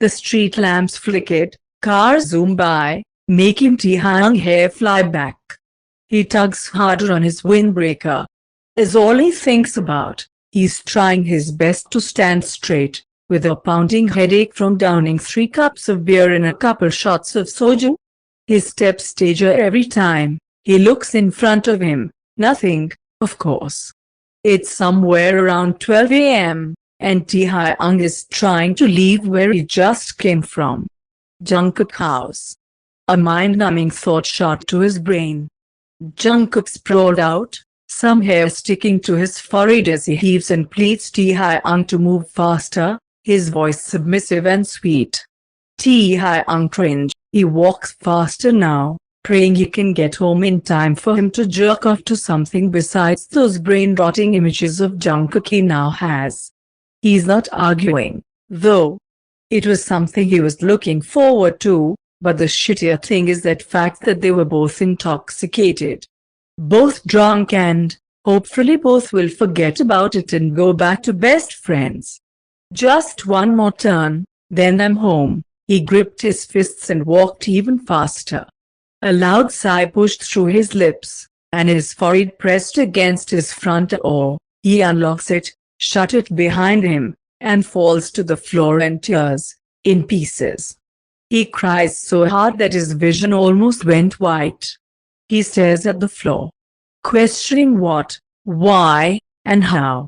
The street lamps flickered, cars zoomed by, making Taehyung hair fly back. He tugs harder on his windbreaker. Is all he thinks about. He's trying his best to stand straight, with a pounding headache from downing 3 cups of beer and a couple shots of soju. His steps stager every time he looks in front of him. Nothing, of course. It's somewhere around 12 a.m., and Taehyung is trying to leave where he just came from. Jungkook house. A mind-numbing thought shot to his brain. Jungkook sprawled out, some hair sticking to his forehead as he heaves and pleads Taehyung to move faster, his voice submissive and sweet. Taehyung cringed. He walks faster now, praying he can get home in time for him to jerk off to something besides those brain-rotting images of Jungkook he now has. He's not arguing, though. It was something he was looking forward to, but the shittier thing is that fact that they were both intoxicated. Both drunk, and hopefully both will forget about it and go back to best friends. Just one more turn, then I'm home. He gripped his fists and walked even faster. A loud sigh pushed through his lips, and his forehead pressed against his front oar. He unlocks it, shut it behind him, and falls to the floor and tears, in pieces. He cries so hard that his vision almost went white. He stares at the floor, questioning what, why, and how.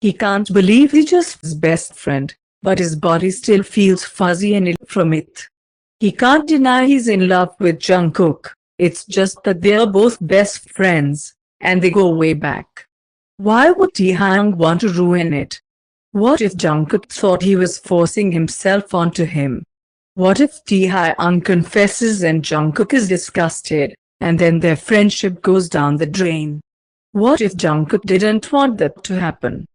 He can't believe he just his best friend, but his body still feels fuzzy and ill from it. He can't deny he's in love with Jungkook, it's just that they're both best friends, and they go way back. Why would Taehyung want to ruin it? What if Jungkook thought he was forcing himself onto him? What if Taehyung confesses and Jungkook is disgusted, and then their friendship goes down the drain? What if Jungkook didn't want that to happen?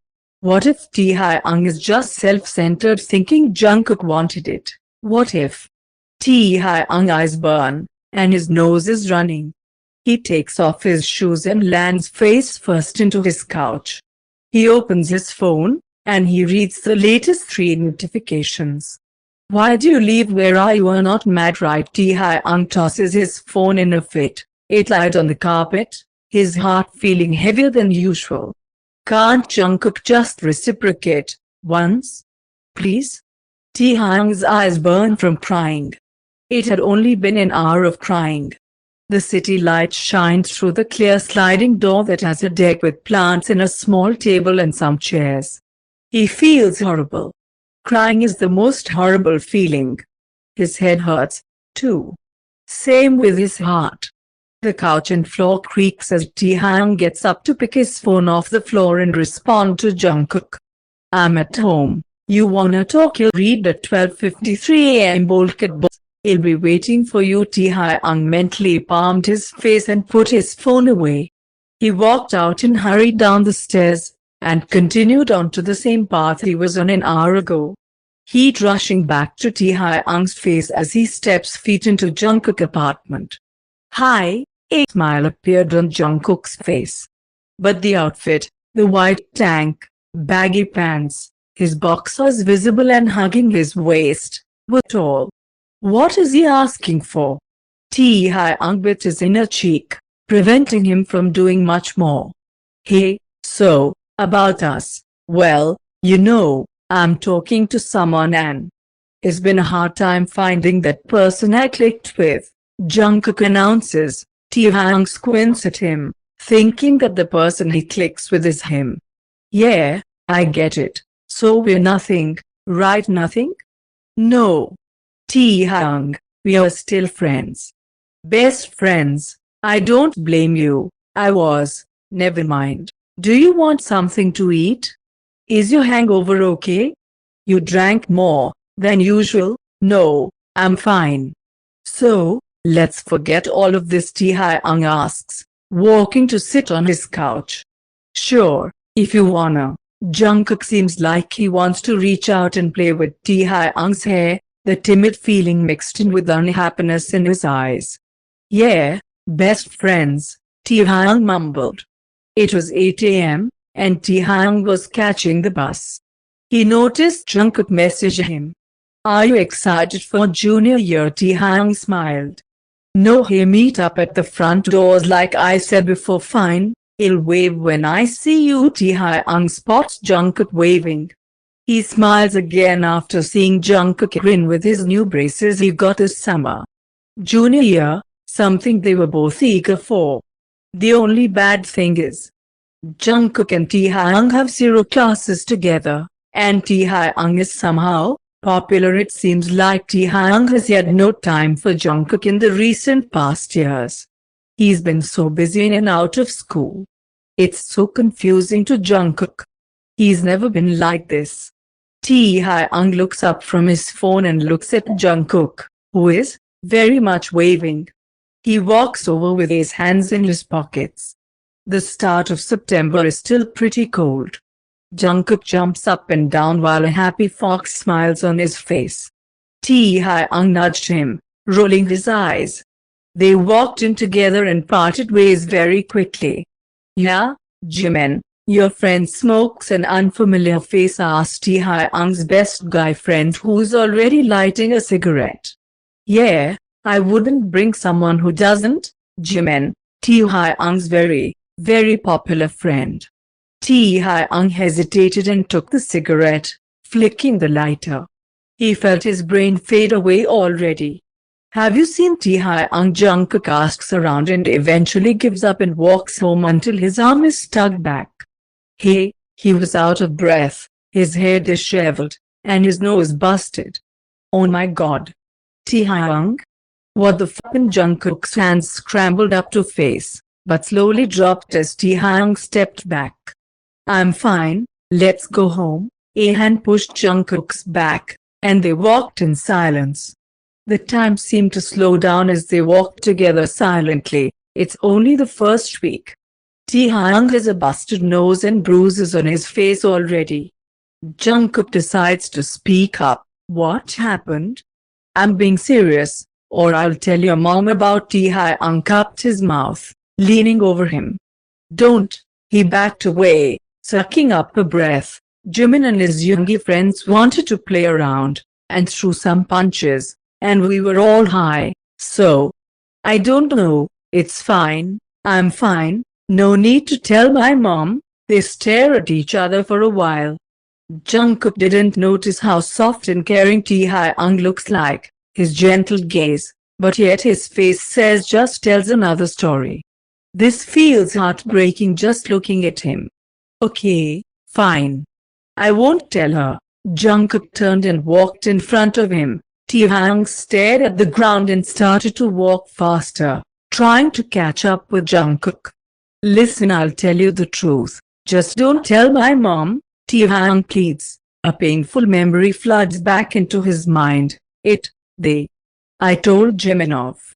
What if Taehyung is just self-centered thinking Jungkook wanted it? What if Taehyung's eyes burn, and his nose is running? He takes off his shoes and lands face first into his couch. He opens his phone, and he reads the latest 3 notifications. Why do you leave? Where are you? Are not mad, right? Taehyung tosses his phone in a fit. It lied on the carpet, his heart feeling heavier than usual. Can't Jungkook just reciprocate once? Please? Taehyung's eyes burn from crying. It had only been an hour of crying. The city lights shine through the clear sliding door that has a deck with plants and a small table and some chairs. He feels horrible. Crying is the most horrible feeling. His head hurts, too. Same with his heart. The couch and floor creaks as Taehyung gets up to pick his phone off the floor and respond to Jungkook. I'm at home. You wanna talk? You'll read at 12:53 a.m. Bolkit. He'll be waiting for you. Taehyung mentally palmed his face and put his phone away. He walked out and hurried down the stairs, and continued on to the same path he was on an hour ago. Heat rushing back to Taehyung's face as he steps feet into Jungkook's apartment. Hi, a smile appeared on Jungkook's face. But the outfit, the white tank, baggy pants, his boxers visible and hugging his waist, were tall. What is he asking for? Taehyung bit his inner cheek, preventing him from doing much more. Hey, so, about us, well, you know, I'm talking to someone and it's been a hard time finding that person I clicked with, Jungkook announces. Taehyung squints at him, thinking that the person he clicks with is him. Yeah, I get it. So we're nothing, right? Nothing? No. Taehyung, we are still friends. Best friends. I don't blame you. I was. Never mind. Do you want something to eat? Is your hangover okay? You drank more than usual? No, I'm fine. So, let's forget all of this, Taehyung asks, walking to sit on his couch. Sure, if you wanna. Jungkook seems like he wants to reach out and play with Taehyung's hair, the timid feeling mixed in with unhappiness in his eyes. Yeah, best friends, Taehyung mumbled. It was 8 a.m., and Taehyung was catching the bus. He noticed Jungkook message him. Are you excited for junior year? Taehyung smiled. No, hey, meet up at the front doors like I said before. Fine, I'll wave when I see you. Taehyung spots Jungkook waving. He smiles again after seeing Jungkook grin with his new braces he got this summer. Junior year, something they were both eager for. The only bad thing is, Jungkook and Taehyung have 0 classes together, and Taehyung is somehow popular. It seems like Taehyung has had no time for Jungkook in the recent past years. He's been so busy in and out of school. It's so confusing to Jungkook. He's never been like this. Taehyung looks up from his phone and looks at Jungkook, who is very much waving. He walks over with his hands in his pockets. The start of September is still pretty cold. Jungkook jumps up and down while a happy fox smiles on his face. Taehyung nudged him, rolling his eyes. They walked in together and parted ways very quickly. Yeah, Jimin, your friend smokes? An unfamiliar face asked Taehyung's best guy friend, who's already lighting a cigarette. Yeah, I wouldn't bring someone who doesn't, Jimin, Taehyung's very popular friend. Taehyung hesitated and took the cigarette, flicking the lighter. He felt his brain fade away already. Have you seen Taehyung? Jungkook asks around and eventually gives up and walks home until his arm is tugged back. He was out of breath, his hair disheveled, and his nose busted. Oh my god. Taehyung? What the f***? Jungkook's hands scrambled up to face, but slowly dropped as Taehyung stepped back. I'm fine, let's go home. A hand pushed Jungkook's back, and they walked in silence. The time seemed to slow down as they walked together silently. It's only the first week. Taehyung has a busted nose and bruises on his face already. Jungkook decides to speak up. What happened? I'm being serious, or I'll tell your mom about. Taehyung cupped his mouth, leaning over him. Don't. He backed away, sucking up a breath. Jimin and his youngie friends wanted to play around, and threw some punches, and we were all high, so. I don't know, it's fine, I'm fine, no need to tell my mom. They stare at each other for a while. Jungkook didn't notice how soft and caring Taehyung looks like, his gentle gaze, but yet his face just tells another story. This feels heartbreaking just looking at him. Okay, fine. I won't tell her. Jungkook turned and walked in front of him. Taehyung stared at the ground and started to walk faster, trying to catch up with Jungkook. Listen, I'll tell you the truth. Just don't tell my mom, Taehyung pleads. A painful memory floods back into his mind. I told Jimin off.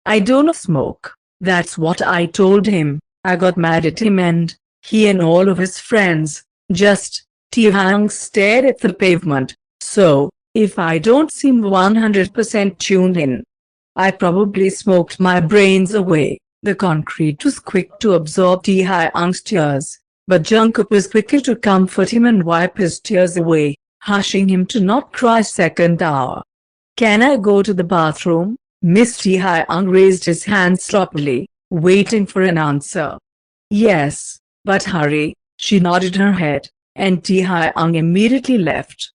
I don't smoke. That's what I told him. I got mad at him and he and all of his friends just. Taehyung stared at the pavement. So, if I don't seem 100% tuned in, I probably smoked my brains away. The concrete was quick to absorb Taehyung's tears, but Jungkook was quicker to comfort him and wipe his tears away, hushing him to not cry. Second hour. Can I go to the bathroom? Miss Taehyung raised his hand sloppily, waiting for an answer. Yes, but hurry. She nodded her head, and Taehyung immediately left.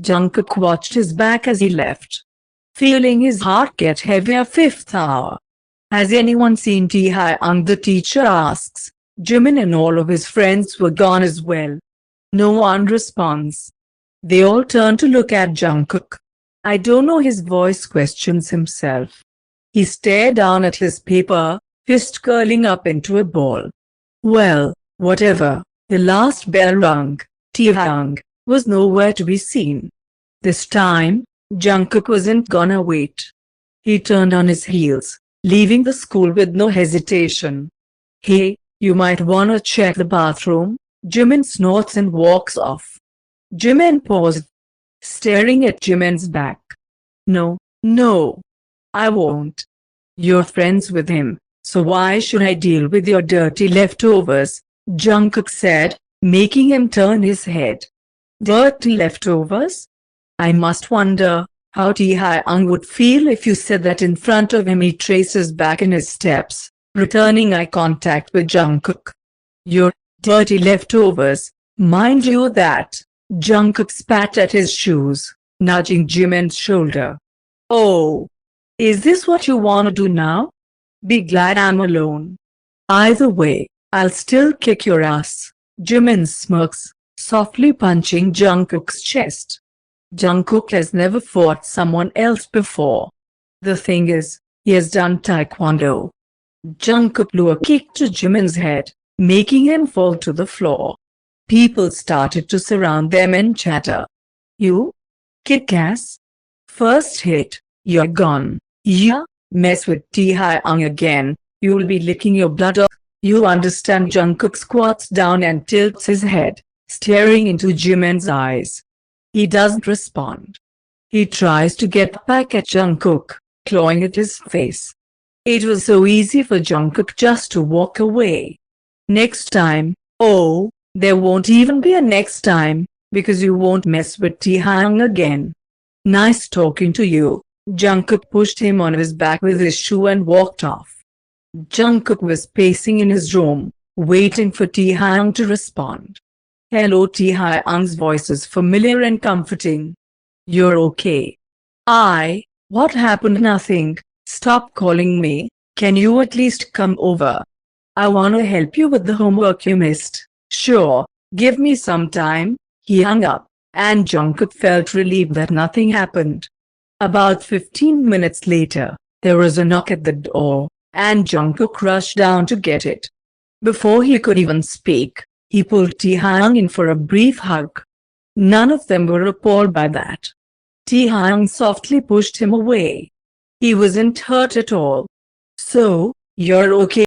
Jungkook watched his back as he left, feeling his heart get heavier. Fifth hour. Has anyone seen Taehyung? The teacher asks. Jimin and all of his friends were gone as well. No one responds. They all turn to look at Jungkook. I don't know. His voice questions himself. He stared down at his paper, fist curling up into a ball. Well, whatever. The last bell rung. Taehyung was nowhere to be seen. This time, Jungkook wasn't gonna wait. He turned on his heels, leaving the school with no hesitation. Hey, you might wanna check the bathroom. Jimin snorts and walks off. Jimin paused, staring at Jimin's back. No, I won't. You're friends with him, so why should I deal with your dirty leftovers? Jungkook said, making him turn his head. Dirty leftovers? I must wonder how Taehyung would feel if you said that in front of him. He traces back in his steps, returning eye contact with Jungkook. Your dirty leftovers, mind you that. Jungkook spat at his shoes, nudging Jimin's shoulder. Oh, is this what you want to do now? Be glad I'm alone. Either way, I'll still kick your ass. Jimin smirks, softly punching Jungkook's chest. Jungkook has never fought someone else before. The thing is, he has done taekwondo. Jungkook blew a kick to Jimin's head, making him fall to the floor. People started to surround them and chatter. You? Kick ass? First hit, you're gone. Yeah? Mess with Taehyung again, you'll be licking your blood off. You understand? Jungkook squats down and tilts his head, staring into Jimin's eyes. He doesn't respond. He tries to get back at Jungkook, clawing at his face. It was so easy for Jungkook just to walk away. Next time, oh, there won't even be a next time, because you won't mess with Taehyung again. Nice talking to you. Jungkook pushed him on his back with his shoe and walked off. Jungkook was pacing in his room, waiting for Taehyung to respond. Hello. Taehyung's voice is familiar and comforting. You're okay. What happened? Nothing. Stop calling me. Can you at least come over? I wanna help you with the homework you missed. Sure, give me some time. He hung up, and Jungkook felt relieved that nothing happened. About 15 minutes later, there was a knock at the door, and Jungkook rushed down to get it. Before he could even speak, he pulled Taehyung in for a brief hug. None of them were appalled by that. Taehyung softly pushed him away. He wasn't hurt at all. So, you're okay?